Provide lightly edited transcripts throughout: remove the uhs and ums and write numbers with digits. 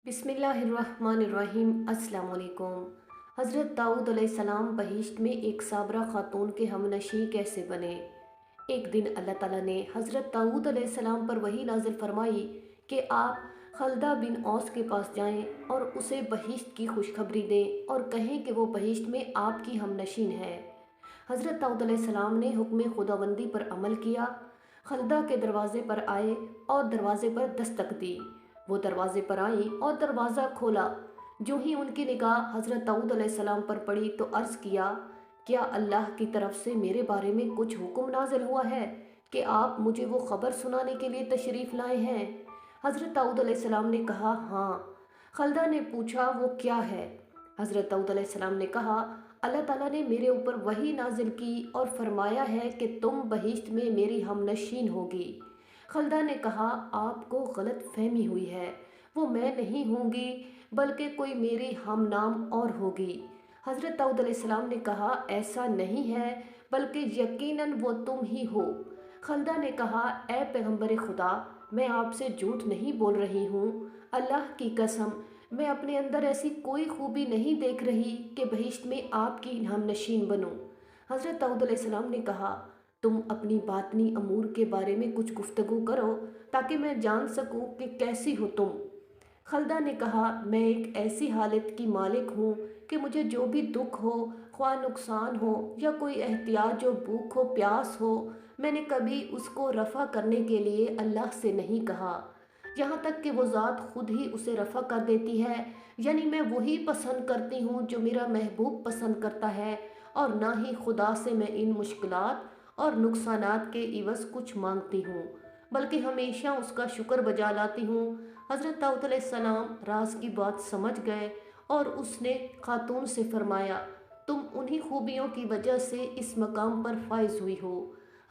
बिस्मिल्लाहिर्रहमानिर्रहीम। अस्सलाम वालेकुम। हज़रत दाऊद अलैहिस्सलाम बहिश्त में एक साबरा खातून के हमनशी कैसे बने। एक दिन अल्लाह ताला ने हज़रत दाऊद अलैहिस्सलाम पर वही नाज़िल फरमाई कि आप खलदा बिन औस के पास जाएं और उसे बहिश्त की खुशखबरी दें और कहें कि वो बहिश्त में आपकी हमनशीन है। हज़रत दाऊद अलैहिस्सलाम ने हुक्म खुदाबंदी पर अमल किया, खलदा के दरवाज़े पर आए और दरवाज़े पर दस्तक दी। वो दरवाज़े पर आई और दरवाज़ा खोला। जो ही उनकी निगाह हज़रत दाऊद अलैहिस्सलाम पर पड़ी तो अर्ज़ किया, क्या अल्लाह की तरफ से मेरे बारे में कुछ हुक्म नाजिल हुआ है कि आप मुझे वो ख़बर सुनाने के लिए तशरीफ़ लाए हैं। हज़रत दाऊद अलैहिस्सलाम ने कहा, हाँ। खलदा ने पूछा, वो क्या है। हज़रत दाऊद अलैहिस्सलाम ने कहा, अल्लाह ताला ने मेरे ऊपर वही नाजिल की और फरमाया है कि तुम बहिश्त में मेरी हमनशीन होगी। खलदा ने कहा, आपको गलत फहमी हुई है, वो मैं नहीं होंगी बल्कि कोई मेरी हम नाम और होगी। हज़रत दाऊद अलैहिस्सलाम ने कहा, ऐसा नहीं है बल्कि यकीनन वो तुम ही हो। खलदा ने कहा, ए पैगंबर खुदा, मैं आपसे झूठ नहीं बोल रही हूँ। अल्लाह की कसम, मैं अपने अंदर ऐसी कोई खूबी नहीं देख रही कि बहिश्त में आपकी हमनशीन बनूं। हज़रत दाऊद अलैहिस्सलाम ने कहा, तुम अपनी बातनी अमूर के बारे में कुछ गुफ्तगू करो ताकि मैं जान सकूं कि कैसी हो तुम। खलदा ने कहा, मैं एक ऐसी हालत की मालिक हूँ कि मुझे जो भी दुख हो, ख्वाह नुकसान हो या कोई एहतियाज हो, भूख हो, प्यास हो, मैंने कभी उसको रफ़ा करने के लिए अल्लाह से नहीं कहा, यहाँ तक कि वो ज़ात खुद ही उसे रफ़ा कर देती है। यानी मैं वही पसंद करती हूँ जो मेरा महबूब पसंद करता है, और ना ही खुदा से मैं इन मुश्किलात और नुकसानात के इवज़ कुछ मांगती हूँ, बल्कि हमेशा उसका शुक्र बजा लाती हूँ। हज़रत दाऊद अलैहिस्सलाम राज की बात समझ गए और उसने खातून से फरमाया, तुम उन्हीं खूबियों की वजह से इस मकाम पर फाइज हुई हो।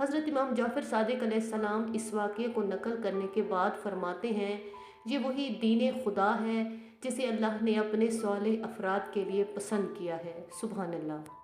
हज़रत इमाम जाफ़र सादिक अलैहिस्सलाम इस वाक़े को नकल करने के बाद फरमाते हैं, ये वही दीन खुदा है जिसे अल्लाह ने अपने साले अफराद के लिए पसंद किया है। सुभान अल्लाह।